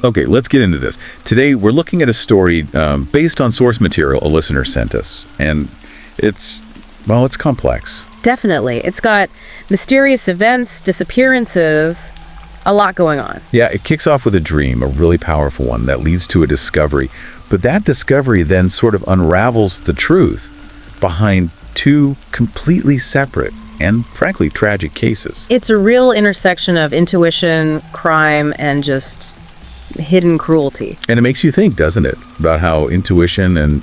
Okay, let's get into this. Today, we're looking at a story based on source material a listener sent us. And it's complex. Definitely. It's got mysterious events, disappearances, a lot going on. Yeah, it kicks off with a dream, a really powerful one that leads to a discovery. But that discovery then sort of unravels the truth behind two completely separate and, frankly, tragic cases. It's a real intersection of intuition, crime, and just hidden cruelty. And it makes you think, doesn't it, about how intuition and,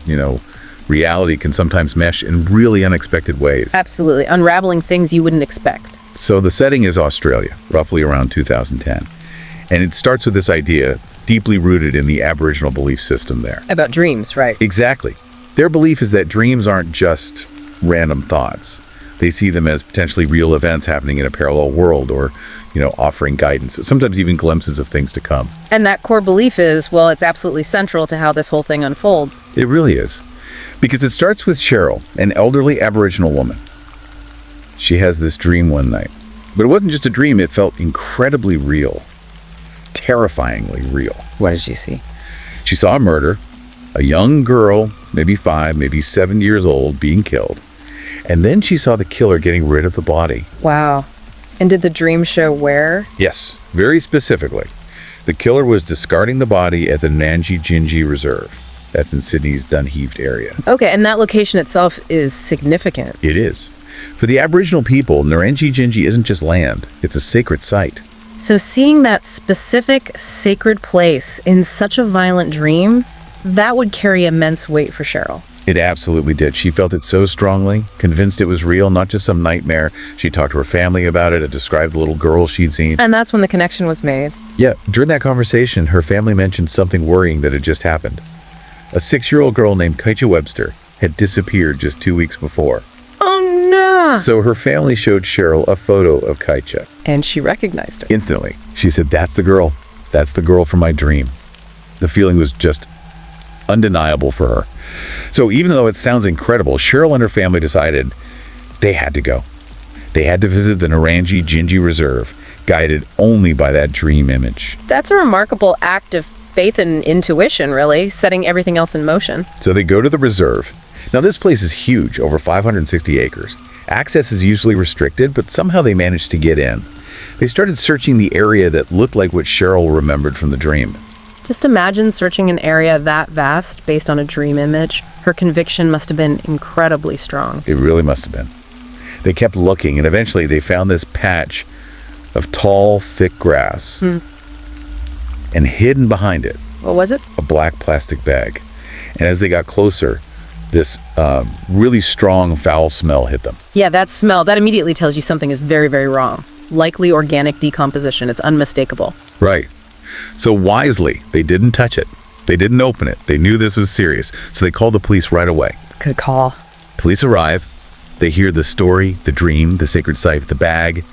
reality can sometimes mesh in really unexpected ways. Absolutely. Unraveling things you wouldn't expect. So the setting is Australia, roughly around 2010. And it starts with this idea deeply rooted in the Aboriginal belief system there. About dreams, right? Exactly. Their belief is that dreams aren't just random thoughts. They see them as potentially real events happening in a parallel world or, offering guidance, sometimes even glimpses of things to come. And that core belief is, well, it's absolutely central to how this whole thing unfolds. It really is. Because it starts with Cheryl, an elderly Aboriginal woman. She has this dream one night. But it wasn't just a dream, it felt incredibly real. Terrifyingly real. What did she see? She saw a murder, a young girl, maybe 5, maybe 7 years old, being killed. And then she saw the killer getting rid of the body. Wow. And did the dream show where? Yes, very specifically. The killer was discarding the body at the Nangijinji Reserve. That's in Sydney's Dunheaved area. Okay, and that location itself is significant. It is. For the Aboriginal people, Nangijinji isn't just land, it's a sacred site. So seeing that specific sacred place in such a violent dream, that would carry immense weight for Cheryl. It absolutely did. She felt it so strongly, convinced it was real, not just some nightmare. She talked to her family about it and described the little girl she'd seen. And that's when the connection was made. Yeah, during that conversation, her family mentioned something worrying that had just happened. A 6-year-old girl named Kycha Webster had disappeared just 2 weeks before. Oh, no. So her family showed Cheryl a photo of Kycha. And she recognized her. Instantly. She said, "That's the girl. That's the girl from my dream." The feeling was just undeniable for her. So even though it sounds incredible, Cheryl and her family decided they had to go. They had to visit the Nangijinji Reserve, guided only by that dream image. That's a remarkable act of faith and intuition, really, setting everything else in motion. So they go to the reserve. Now this place is huge, over 560 acres. Access is usually restricted, but somehow they managed to get in. They started searching the area that looked like what Cheryl remembered from the dream. Just imagine searching an area that vast based on a dream image. Her conviction must have been incredibly strong. It really must have been. They kept looking, and eventually they found this patch of tall, thick grass. And hidden behind it, What was it? a black plastic bag. And as they got closer, this really strong foul smell hit them. Yeah, that smell, that immediately tells you something is very, very wrong. Likely organic decomposition. It's unmistakable. Right. So wisely, they didn't touch it. They didn't open it. They knew this was serious. So they called the police right away. Good call. Police arrive. They hear the story, the dream, the sacred site, the bag.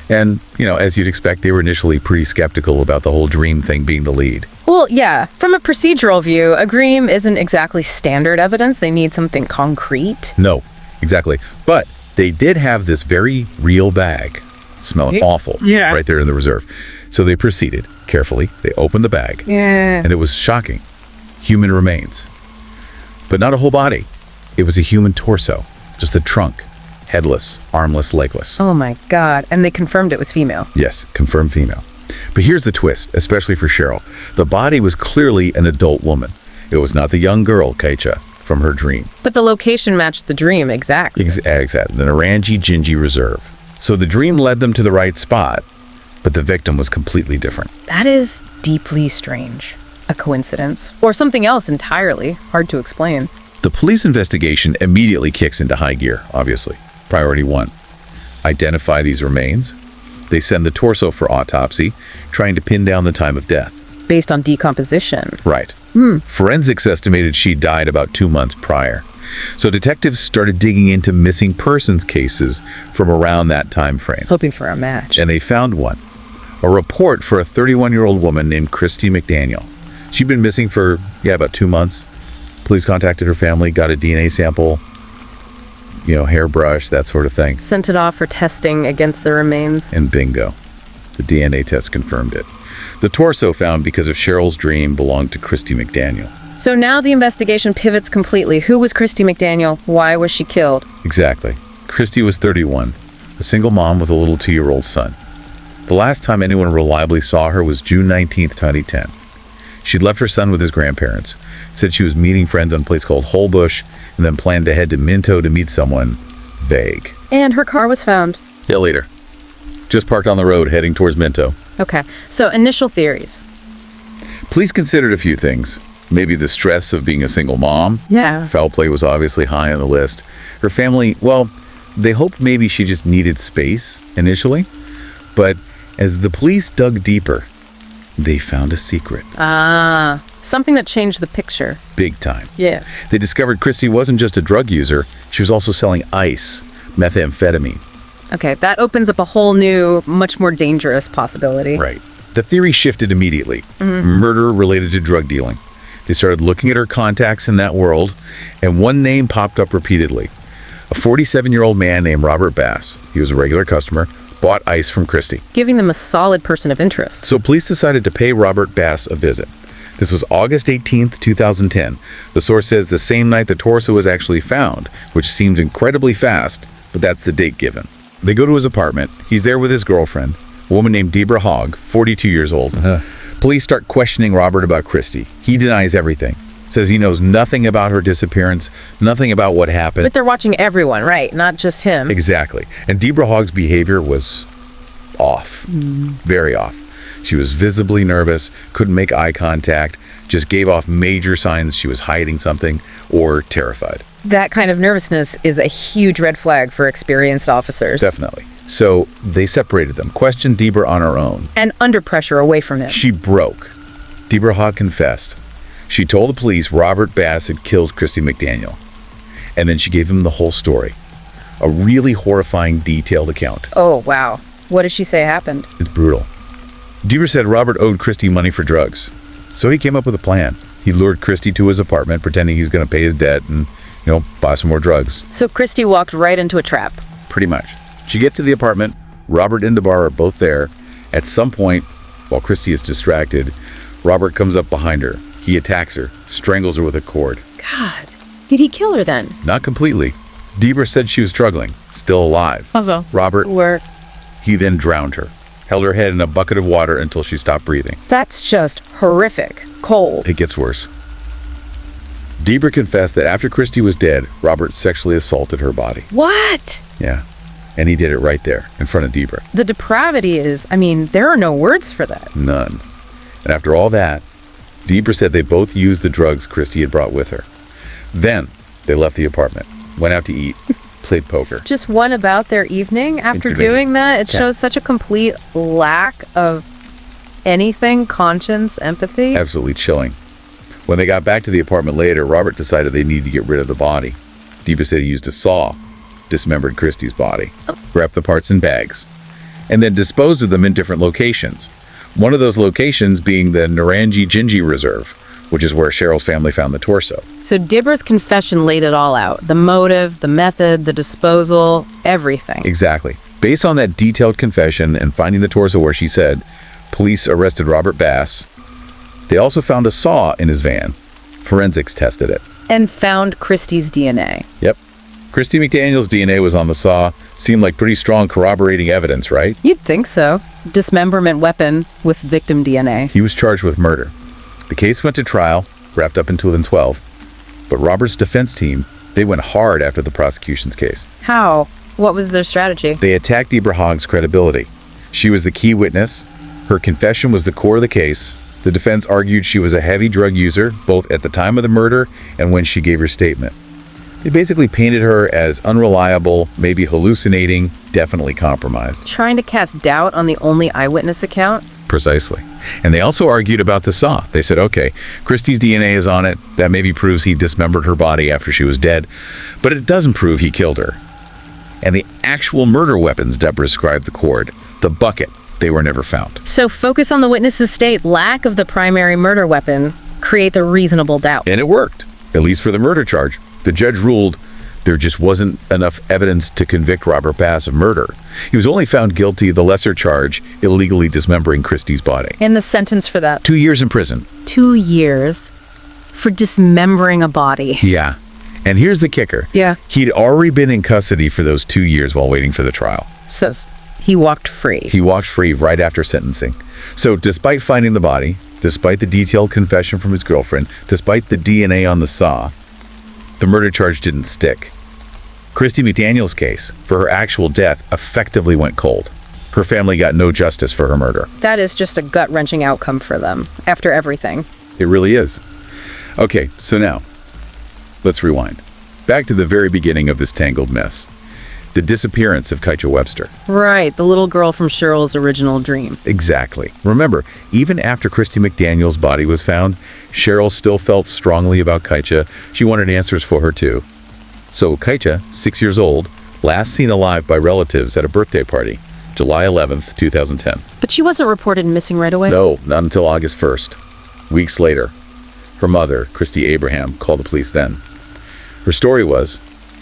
And, as you'd expect, they were initially pretty skeptical about the whole dream thing being the lead. Well, yeah, from a procedural view, a dream isn't exactly standard evidence. They need something concrete. No, exactly. But they did have this very real bag, smelling awful, right there in the reserve. So they proceeded carefully. They opened the bag. Yeah. And it was shocking. Human remains. But not a whole body. It was a human torso. Just the trunk. Headless, armless, legless. Oh my God. And they confirmed it was female. Yes, confirmed female. But here's the twist, especially for Cheryl. The body was clearly an adult woman. It was not the young girl, Kycha, from her dream. But the location matched the dream exactly. Exactly. The Nangijinji Reserve. So the dream led them to the right spot, but the victim was completely different. That is deeply strange. A coincidence. Or something else entirely. Hard to explain. The police investigation immediately kicks into high gear, obviously. Priority 1. Identify these remains. They send the torso for autopsy, trying to pin down the time of death. Based on decomposition. Right. Forensics estimated she died about 2 months prior. So detectives started digging into missing persons cases from around that time frame. Hoping for a match. And they found one. A report for a 31-year-old woman named Kristy McDaniel. She'd been missing for, about 2 months. Police contacted her family, got a DNA sample, hairbrush, that sort of thing. Sent it off for testing against the remains. And bingo. The DNA test confirmed it. The torso found because of Cheryl's dream belonged to Kristy McDaniel. So now the investigation pivots completely. Who was Kristy McDaniel? Why was she killed? Exactly. Kristy was 31, a single mom with a little 2-year-old son. The last time anyone reliably saw her was June 19th, 2010. She'd left her son with his grandparents, said she was meeting friends on a place called Holbush, and then planned to head to Minto to meet someone vague. And her car was found. Yeah, later. Just parked on the road heading towards Minto. Okay, so initial theories. Police considered a few things. Maybe the stress of being a single mom. Yeah. Foul play was obviously high on the list. Her family, well, they hoped maybe she just needed space initially. But as the police dug deeper, they found a secret. Something that changed the picture. Big time. Yeah. They discovered Kristy wasn't just a drug user. She was also selling ice, methamphetamine. Okay, that opens up a whole new, much more dangerous possibility. Right. The theory shifted immediately. Murder related to drug dealing. They started looking at her contacts in that world, and one name popped up repeatedly. A 47-year-old man named Robert Bass, he was a regular customer, bought ice from Kristy. Giving them a solid person of interest. So police decided to pay Robert Bass a visit. This was August 18th, 2010. The source says the same night the torso was actually found, which seems incredibly fast, but that's the date given. They go to his apartment. He's there with his girlfriend, a woman named Deborah Hogg, 42 years old. Police start questioning Robert about Kristy. He denies everything. Says he knows nothing about her disappearance, nothing about what happened. But they're watching everyone, right? Not just him. Exactly. And Deborah Hogg's behavior was off. Very off. She was visibly nervous, couldn't make eye contact, just gave off major signs she was hiding something or terrified. That kind of nervousness is a huge red flag for experienced officers. Definitely. So they separated them, questioned Deborah on her own. And under pressure away from him. She broke. Deborah Hogg confessed. She told the police Robert Bass had killed Kristy McDaniel. And then she gave him the whole story. A really horrifying, detailed account. Oh, wow. What did she say happened? It's brutal. Deborah said Robert owed Kristy money for drugs. So he came up with a plan. He lured Kristy to his apartment, pretending he's going to pay his debt and, buy some more drugs. So Kristy walked right into a trap. Pretty much. She gets to the apartment. Robert and Deborah are both there. At some point, while Kristy is distracted, Robert comes up behind her. He attacks her, strangles her with a cord. God. Did he kill her then? Not completely. Deborah said she was struggling, still alive. Also. Robert, Work. he then drowned her, held her head in a bucket of water until she stopped breathing. That's just horrific. Cold. It gets worse. Deborah confessed that after Kristy was dead, Robert sexually assaulted her body. What? Yeah. And he did it right there, in front of Deborah. The depravity is, there are no words for that. None. And after all that, Deborah said they both used the drugs Kristy had brought with her. Then, they left the apartment, went out to eat, played poker. Just one about their evening after Intermittent. doing that, it Yeah. shows such a complete lack of anything, conscience, empathy. Absolutely chilling. When they got back to the apartment later, Robert decided they needed to get rid of the body. Deborah said he used a saw, dismembered Kristy's body, wrapped the parts in bags, and then disposed of them in different locations. One of those locations being the Narangi Gingy Reserve, which is where Cheryl's family found the torso. So Deborah's confession laid it all out. The motive, the method, the disposal, everything. Exactly. Based on that detailed confession and finding the torso where she said, police arrested Robert Bass. They also found a saw in his van. Forensics tested it. And found Kristy's DNA. Yep. Kristy McDaniel's DNA was on the saw. Seemed like pretty strong corroborating evidence, right? You'd think so. Dismemberment weapon with victim DNA. He was charged with murder. The case went to trial, wrapped up in 2012. But Robert's defense team, they went hard after the prosecution's case. How? What was their strategy? They attacked Deborah Hogg's credibility. She was the key witness. Her confession was the core of the case. The defense argued she was a heavy drug user, both at the time of the murder and when she gave her statement. They basically painted her as unreliable, maybe hallucinating, definitely compromised. Trying to cast doubt on the only eyewitness account? Precisely. And they also argued about the saw. They said, okay, Kristy's DNA is on it. That maybe proves he dismembered her body after she was dead, but it doesn't prove he killed her. And the actual murder weapons Deborah described the cord, the bucket, they were never found. So focus on the witness's state, lack of the primary murder weapon, create the reasonable doubt. And it worked, at least for the murder charge. The judge ruled There just wasn't enough evidence to convict Robert Bass of murder. He was only found guilty of the lesser charge, illegally dismembering Kristy's body. And the sentence for that? 2 years in prison. 2 years for dismembering a body. Yeah. And here's the kicker. Yeah. He'd already been in custody for those 2 years while waiting for the trial. So he walked free. He walked free right after sentencing. So despite finding the body, despite the detailed confession from his girlfriend, despite the DNA on the saw, the murder charge didn't stick. Kristy McDaniel's case, for her actual death, effectively went cold. Her family got no justice for her murder. That is just a gut-wrenching outcome for them, after everything. It really is. Okay, so now, let's rewind. Back to the very beginning of this tangled mess. The disappearance of Kycha Webster. Right, the little girl from Cheryl's original dream. Exactly. Remember, even after Kristy McDaniel's body was found, Cheryl still felt strongly about Kycha. She wanted answers for her too. So Kycha, 6 years old, last seen alive by relatives at a birthday party, July 11th, 2010. But she wasn't reported missing right away? No, not until August 1st. Weeks later, her mother, Kristy Abraham, called the police then. Her story was,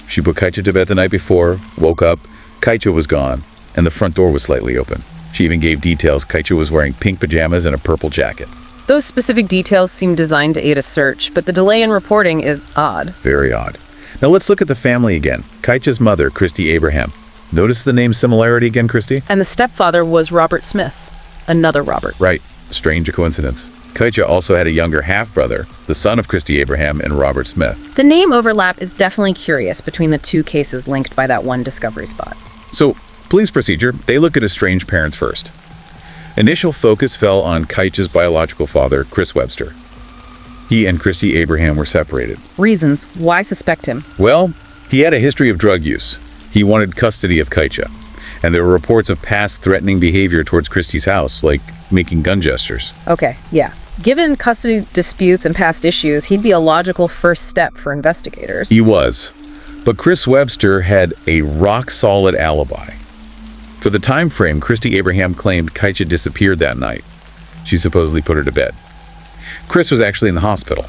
she put Kycha to bed the night before, woke up, Kycha was gone, and the front door was slightly open. She even gave details Kycha was wearing pink pajamas and a purple jacket. Those specific details seem designed to aid a search, but the delay in reporting is odd. Very odd. Now let's look at the family again. Kycha's mother, Kristy Abraham. Notice the name similarity again, Kristy? And the stepfather was Robert Smith. Another Robert. Right. Strange coincidence. Kycha also had a younger half-brother, the son of Kristy Abraham and Robert Smith. The name overlap is definitely curious between the two cases linked by that one discovery spot. So, police procedure, they look at estranged parents first. Initial focus fell on Kycha's biological father, Chris Webster. He and Kristy Abraham were separated. Reasons. Why suspect him? Well, he had a history of drug use. He wanted custody of Kycha. And there were reports of past threatening behavior towards Kristy's house, like making gun gestures. Okay, yeah. Given custody disputes and past issues, he'd be a logical first step for investigators. He was. But Chris Webster had a rock-solid alibi. For the time frame, Kristy Abraham claimed Kycha disappeared that night. She supposedly put her to bed. Chris was actually in the hospital.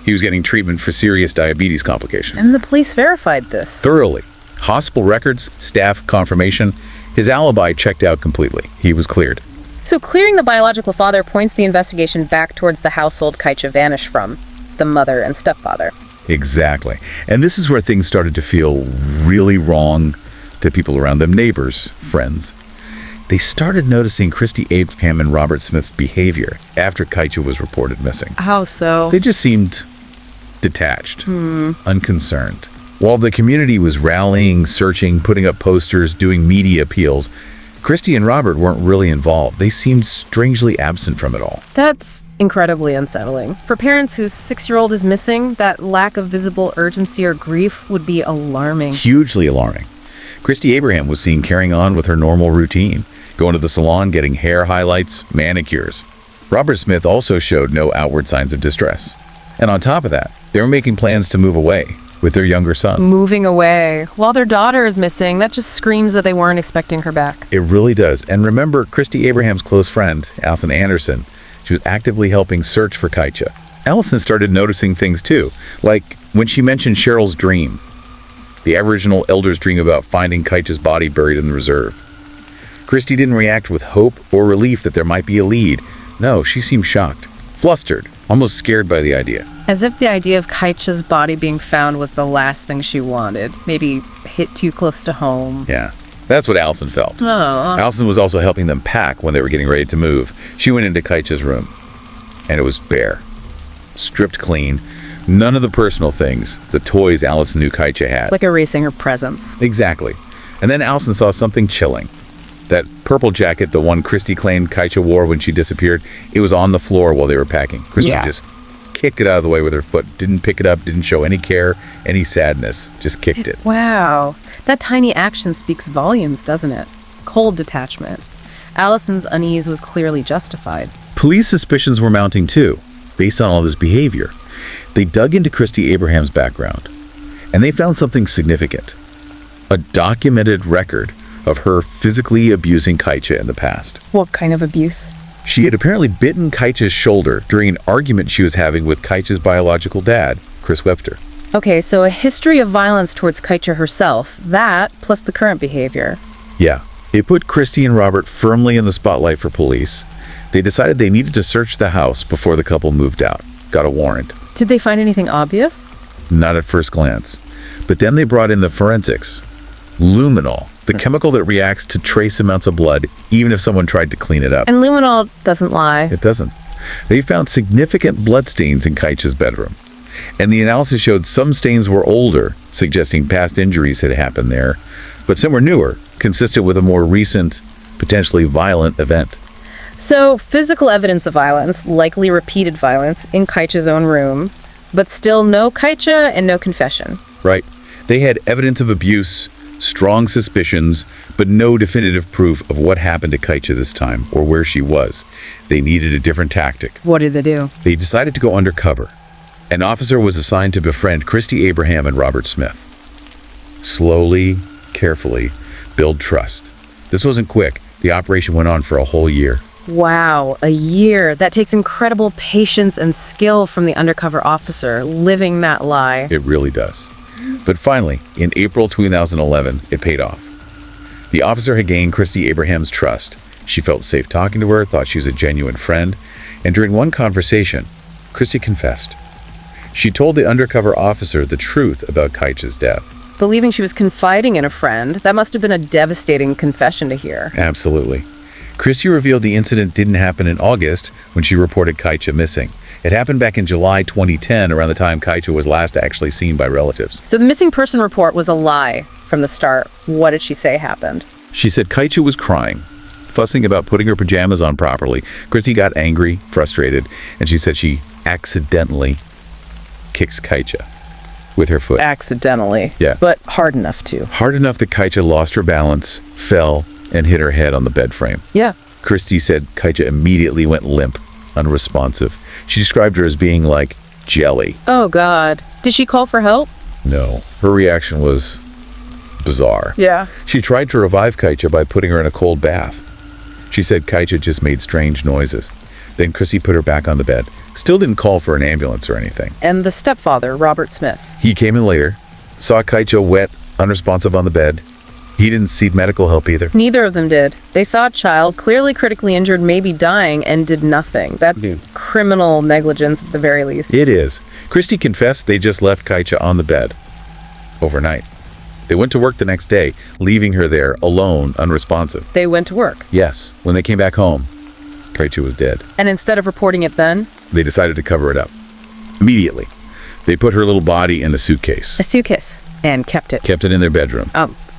He was getting treatment for serious diabetes complications. And the police verified this. Thoroughly. Hospital records, staff confirmation. His alibi checked out completely. He was cleared. So clearing the biological father points the investigation back towards the household Kycha vanished from, the mother and stepfather. Exactly. And this is where things started to feel really wrong to people around them, neighbors, friends. They started noticing Kristy Abraham and Robert Smith's behavior after Kycha was reported missing. How so? They just seemed detached, unconcerned. While the community was rallying, searching, putting up posters, doing media appeals, Kristy and Robert weren't really involved. They seemed strangely absent from it all. That's incredibly unsettling. For parents whose 6-year-old is missing, that lack of visible urgency or grief would be alarming. Hugely alarming. Kristy Abraham was seen carrying on with her normal routine, going to the salon, getting hair highlights, manicures. Robert Smith also showed no outward signs of distress. And on top of that, they were making plans to move away with their younger son. Moving away. While their daughter is missing, that just screams that they weren't expecting her back. It really does. And remember, Kristy Abraham's close friend, Allison Anderson, she was actively helping search for Kycha. Allison started noticing things too, like when she mentioned Cheryl's dream, the Aboriginal elders' dream about finding Kycha's body buried in the reserve. Kristy didn't react with hope or relief that there might be a lead. No, she seemed shocked, flustered, almost scared by the idea. As if the idea of Kycha's body being found was the last thing she wanted. Maybe hit too close to home. Yeah, that's what Allison felt. Oh. Allison was also helping them pack when they were getting ready to move. She went into Kycha's room, and it was bare, stripped clean. None of the personal things, the toys Allison knew Kycha had. Like erasing her presence. Exactly. And then Allison saw something chilling. That purple jacket, the one Kristy claimed Kycha wore when she disappeared, it was on the floor while they were packing. Kristy just kicked it out of the way with her foot. Didn't pick it up, didn't show any care, any sadness. Just kicked it. Wow. That tiny action speaks volumes, doesn't it? Cold detachment. Allison's unease was clearly justified. Police suspicions were mounting too, based on all this behavior. They dug into Kristy Abraham's background, and they found something significant. A documented record of her physically abusing Kycha in the past. What kind of abuse? She had apparently bitten Kycha's shoulder during an argument she was having with Kycha's biological dad, Chris Webster. Okay, so a history of violence towards Kycha herself. That, plus the current behavior. Yeah, it put Kristy and Robert firmly in the spotlight for police. They decided they needed to search the house before the couple moved out, got a warrant. Did they find anything obvious? Not at first glance. But then they brought in the forensics. Luminol, the chemical that reacts to trace amounts of blood, even if someone tried to clean it up. And luminol doesn't lie. It doesn't. They found significant blood stains in Kycha's bedroom. And the analysis showed some stains were older, suggesting past injuries had happened there, but some were newer, consistent with a more recent, potentially violent event. So, physical evidence of violence, likely repeated violence, in Kycha's own room, but still no Kycha and no confession. Right. They had evidence of abuse, strong suspicions, but no definitive proof of what happened to Kycha this time or where she was. They needed a different tactic. What did they do? They decided to go undercover. An officer was assigned to befriend Kristy Abraham and Robert Smith. Slowly, carefully, build trust. This wasn't quick. The operation went on for a whole year. Wow, a year. That takes incredible patience and skill from the undercover officer living that lie. It really does. But finally, in April 2011, it paid off. The officer had gained Kristy Abraham's trust. She felt safe talking to her, thought she was a genuine friend, and during one conversation, Kristy confessed. She told the undercover officer the truth about Kycha's death. Believing she was confiding in a friend, that must have been a devastating confession to hear. Absolutely. Kristy revealed the incident didn't happen in August when she reported Kycha missing. It happened back in July 2010, around the time Kycha was last actually seen by relatives. So the missing person report was a lie from the start. What did she say happened? She said Kycha was crying, fussing about putting her pajamas on properly. Kristy got angry, frustrated, and she said she accidentally kicked Kycha with her foot. Accidentally. Yeah. But hard enough to. Hard enough that Kycha lost her balance, fell, and hit her head on the bed frame. Yeah. Kristy said Kycha immediately went limp, unresponsive. She described her as being like jelly. Oh, God. Did she call for help? No. Her reaction was bizarre. Yeah. She tried to revive Kycha by putting her in a cold bath. She said Kycha just made strange noises. Then Kristy put her back on the bed. Still didn't call for an ambulance or anything. And the stepfather, Robert Smith. He came in later, saw Kycha wet, unresponsive on the bed. He didn't seek medical help either. Neither of them did. They saw a child clearly critically injured, maybe dying, and did nothing. That's criminal negligence at the very least. It is. Kristy confessed they just left Kycha on the bed overnight. They went to work the next day, leaving her there alone, unresponsive. They went to work. Yes. When they came back home, Kycha was dead. And instead of reporting it then? They decided to cover it up. Immediately. They put her little body in a suitcase. A suitcase. And kept it. Kept it in their bedroom.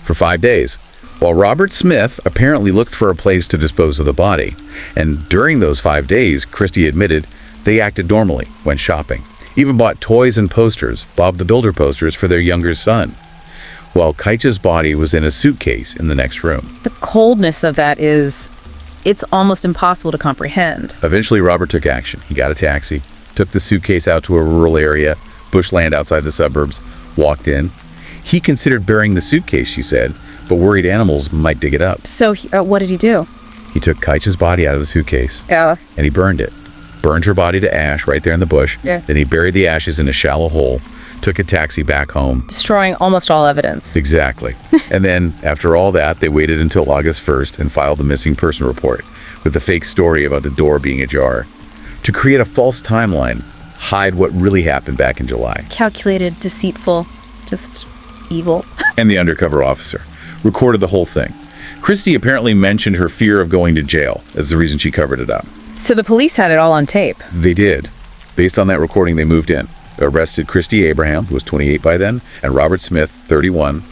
For 5 days, while Robert Smith apparently looked for a place to dispose of the body. And during those 5 days, Kristy admitted they acted normally, went shopping, even bought toys and posters, Bob the Builder posters for their younger son, while Kycha's body was in a suitcase in the next room. The coldness of that it's almost impossible to comprehend. Eventually, Robert took action. He got a taxi, took the suitcase out to a rural area, bushland outside the suburbs, walked in. He considered burying the suitcase, she said, but worried animals might dig it up. So what did he do? He took Kycha's body out of the suitcase, Yeah. and he burned it. Burned her body to ash right there in the bush. Yeah. Then he buried the ashes in a shallow hole, took a taxi back home. Destroying almost all evidence. Exactly. And then, after all that, they waited until August 1st and filed the missing person report with the fake story about the door being ajar to create a false timeline, hide what really happened back in July. Calculated, deceitful, just evil. And the undercover officer recorded the whole thing. Kristy apparently mentioned her fear of going to jail as the reason she covered it up. So the police had it all on tape. They did. Based on that recording, they moved in, arrested Kristy Abraham, who was 28 by then, and Robert Smith, 31.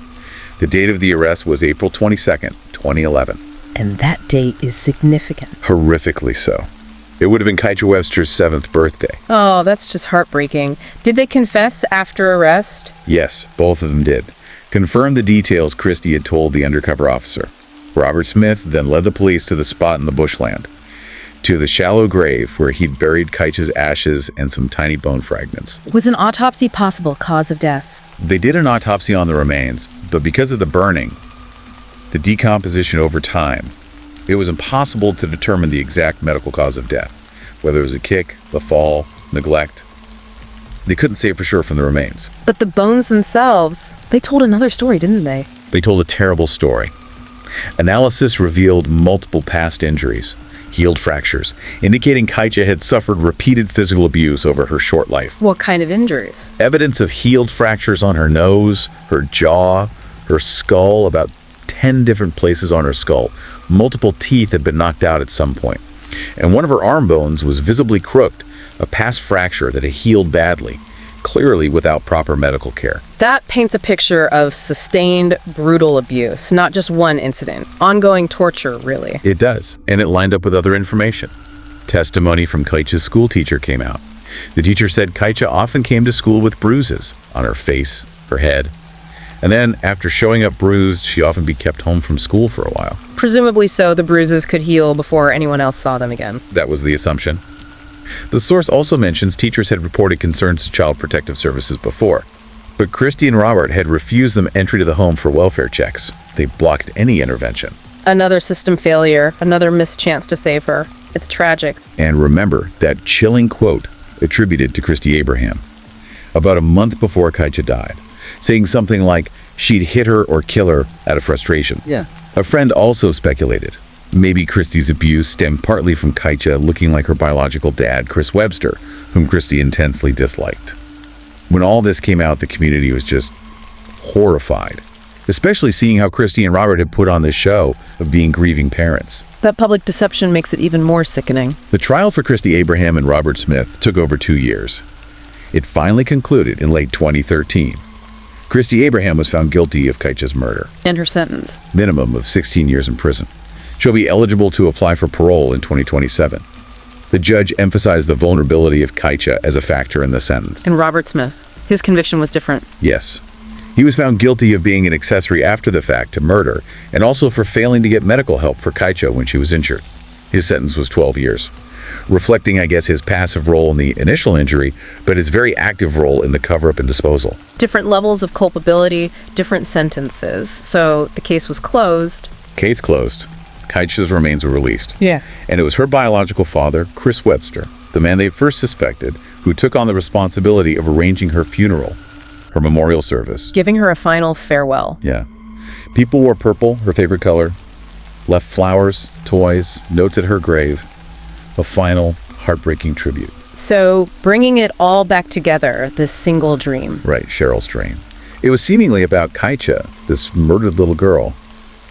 The date of the arrest was April 22nd, 2011. And that date is significant. Horrifically so. It would have been Kycha Webster's 7th birthday. Oh, that's just heartbreaking. Did they confess after arrest? Yes, both of them did. Confirmed the details Kristy had told the undercover officer. Robert Smith then led the police to the spot in the bushland, to the shallow grave where he'd buried Kycha's ashes and some tiny bone fragments. Was an autopsy possible cause of death? They did an autopsy on the remains, but because of the burning, the decomposition over time, it was impossible to determine the exact medical cause of death, whether it was a kick, a fall, neglect. They couldn't say for sure from the remains. But the bones themselves, they told another story, didn't they? They told a terrible story. Analysis revealed multiple past injuries, healed fractures, indicating Kycha had suffered repeated physical abuse over her short life. What kind of injuries? Evidence of healed fractures on her nose, her jaw, her skull, about 10 different places on her skull. Multiple teeth had been knocked out at some point. And one of her arm bones was visibly crooked, a past fracture that had healed badly, clearly without proper medical care. That paints a picture of sustained, brutal abuse, not just one incident. Ongoing torture, really. It does, and it lined up with other information. Testimony from Kycha's school teacher came out. The teacher said Kycha often came to school with bruises on her face, her head, and then, after showing up bruised, she'd often be kept home from school for a while. Presumably so, the bruises could heal before anyone else saw them again. That was the assumption. The source also mentions teachers had reported concerns to Child Protective Services before, but Kristy and Robert had refused them entry to the home for welfare checks. They blocked any intervention. Another system failure, another missed chance to save her. It's tragic. And remember that chilling quote attributed to Kristy Abraham about a month before Kycha died, saying something like she'd hit her or kill her out of frustration. Yeah. A friend also speculated maybe Kristy's abuse stemmed partly from Kycha looking like her biological dad, Chris Webster, whom Kristy intensely disliked. When all this came out, the community was just horrified, especially seeing how Kristy and Robert had put on this show of being grieving parents. That public deception makes it even more sickening. The trial for Kristy Abraham and Robert Smith took over 2 years. It finally concluded in late 2013. Kristy Abraham was found guilty of Kycha's murder. And her sentence. Minimum of 16 years in prison. She'll be eligible to apply for parole in 2027. The judge emphasized the vulnerability of Kycha as a factor in the sentence. And Robert Smith, his conviction was different. Yes. He was found guilty of being an accessory after the fact to murder, and also for failing to get medical help for Kycha when she was injured. His sentence was 12 years, reflecting, I guess, his passive role in the initial injury, but his very active role in the cover-up and disposal. Different levels of culpability, different sentences. So the case was closed. Case closed. Kycha's remains were released. Yeah. And it was her biological father, Chris Webster, the man they first suspected, who took on the responsibility of arranging her funeral, her memorial service. Giving her a final farewell. Yeah. People wore purple, her favorite color, left flowers, toys, notes at her grave, a final, heartbreaking tribute. So, bringing it all back together, this single dream. Right, Cheryl's dream. It was seemingly about Kycha, this murdered little girl,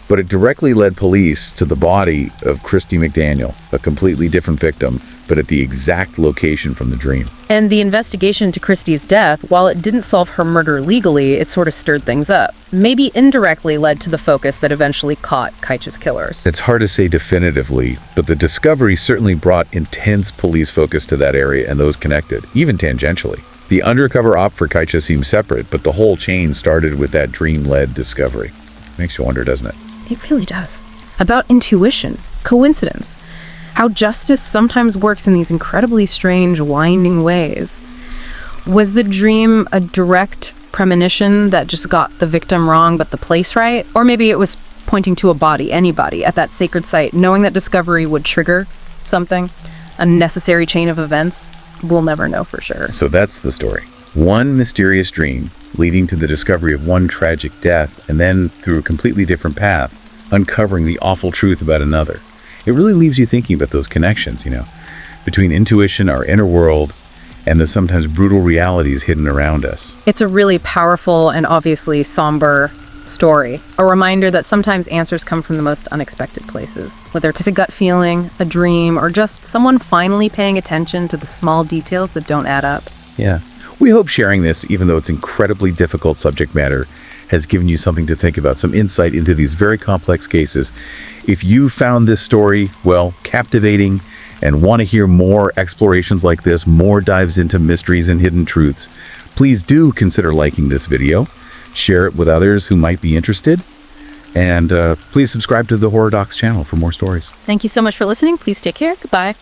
but it directly led police to the body of Kristy McDaniel, a completely different victim, but at the exact location from the dream. And the investigation to Kristy's death, while it didn't solve her murder legally, it sort of stirred things up. Maybe indirectly led to the focus that eventually caught Kycha's killers. It's hard to say definitively, but the discovery certainly brought intense police focus to that area and those connected, even tangentially. The undercover op for Kycha seems separate, but the whole chain started with that dream-led discovery. Makes you wonder, doesn't it? It really does. About intuition, coincidence, how justice sometimes works in these incredibly strange, winding ways. Was the dream a direct premonition that just got the victim wrong but the place right? Or maybe it was pointing to a body, anybody, at that sacred site, knowing that discovery would trigger something, a necessary chain of events? We'll never know for sure. So that's the story. One mysterious dream leading to the discovery of one tragic death, and then through a completely different path, uncovering the awful truth about another. It really leaves you thinking about those connections, between intuition, our inner world, and the sometimes brutal realities hidden around us. It's a really powerful and obviously somber story. A reminder that sometimes answers come from the most unexpected places. Whether it's a gut feeling, a dream, or just someone finally paying attention to the small details that don't add up. Yeah. We hope sharing this, even though it's incredibly difficult subject matter, has given you something to think about, some insight into these very complex cases. If you found this story, captivating, and want to hear more explorations like this, more dives into mysteries and hidden truths, please do consider liking this video, share it with others who might be interested, and please subscribe to the Horror Docs channel for more stories. Thank you so much for listening. Please take care. Goodbye.